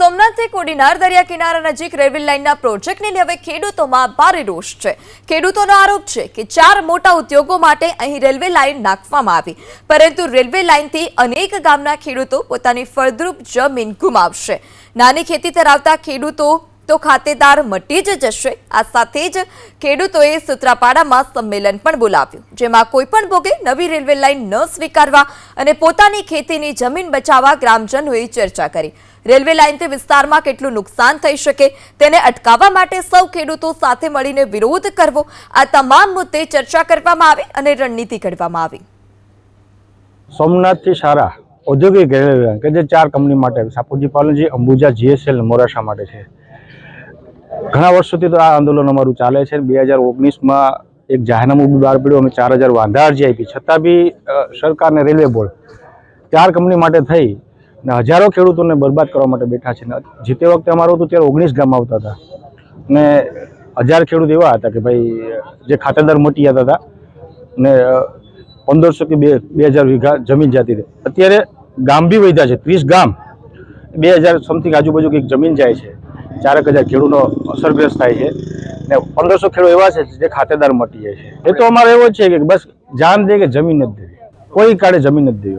સોમનાથથી કોડીનાર દરિયા કિનારા નજીક રેલવે લાઇનના પ્રોજેક્ટને લઈ હવે ખેડૂતોમાં ભારે રોષ છે। ખેડૂતોનો આરોપ છે કે 4 મોટા ઉદ્યોગો માટે અહીં રેલવે લાઇન નાખવામાં આવી, પરંતુ રેલવે લાઇનથી અનેક ગામના ખેડૂતો પોતાની ફળદ્રુપ જમીન ગુમાવશે। નાની ખેતી ધરાવતા ખેડૂતો તો ખાતેદાર મટી જ જશે। આ સાથે જ ખેડૂતોએ સૂત્રાપાડામાં સંમેલન પણ બોલાવ્યું, જેમાં કોઈપણ ભોગે નવી રેલવે લાઇન ન સ્વીકારવા અને પોતાની ખેતીની જમીન બચાવવા ગ્રામજનોએ ચર્ચા કરી। રેલવે લાઇનથી વિસ્તારમાં કેટલું નુકસાન થઈ શકે તેને અટકાવવા માટે સૌ ખેડૂતો સાથે મળીને વિરોધ કરવો, આ તમામ મુદ્દે ચર્ચા કરવામાં આવી અને રણનીતિ ઘડવામાં આવી। સોમનાથથી સારા ઔદ્યોગિક રેલવે લાઇન કે જે 4 કંપની માટે સાપુજી પાલનજી, અંબુજા, જીએસએલ, મોરાસા માટે છે। ઘણા વર્ષોથી તો આ આંદોલન અમારું ચાલે છે। 2019માં એક જાહેરનામું બહાર પડ્યું, અમે 4000 વાંધા અરજી આપી, છતાં બી સરકાર અને રેલવે બોર્ડ 4 કંપની માટે થઈ ને હજારો ખેડૂતોને બરબાદ કરવા માટે બેઠા છે। જે તે વખતે અમારું હતું ત્યારે 19 ગામ આવતા હતા ને 1000 ખેડૂત એવા હતા કે ભાઈ જે ખાતેદાર મટી જતા હતા ને 1500 કે 2000 વીઘા જમીન જતી હતી। અત્યારે ગામ બી વધ્યા છે, 30 ગામ 2000 સમથિંગ આજુબાજુ કંઈક જમીન જાય છે, 4000 ખેડૂતો અસરગ્રસ્ત થાય છે ને 1500 ખેડૂત એવા છે જે ખાતેદાર મટી જાય છે। એ તો અમારે એવો છે કે બસ જાન દે કે જમીન નથી દેવી, કોઈ કાળે જમીન નથી દેવી।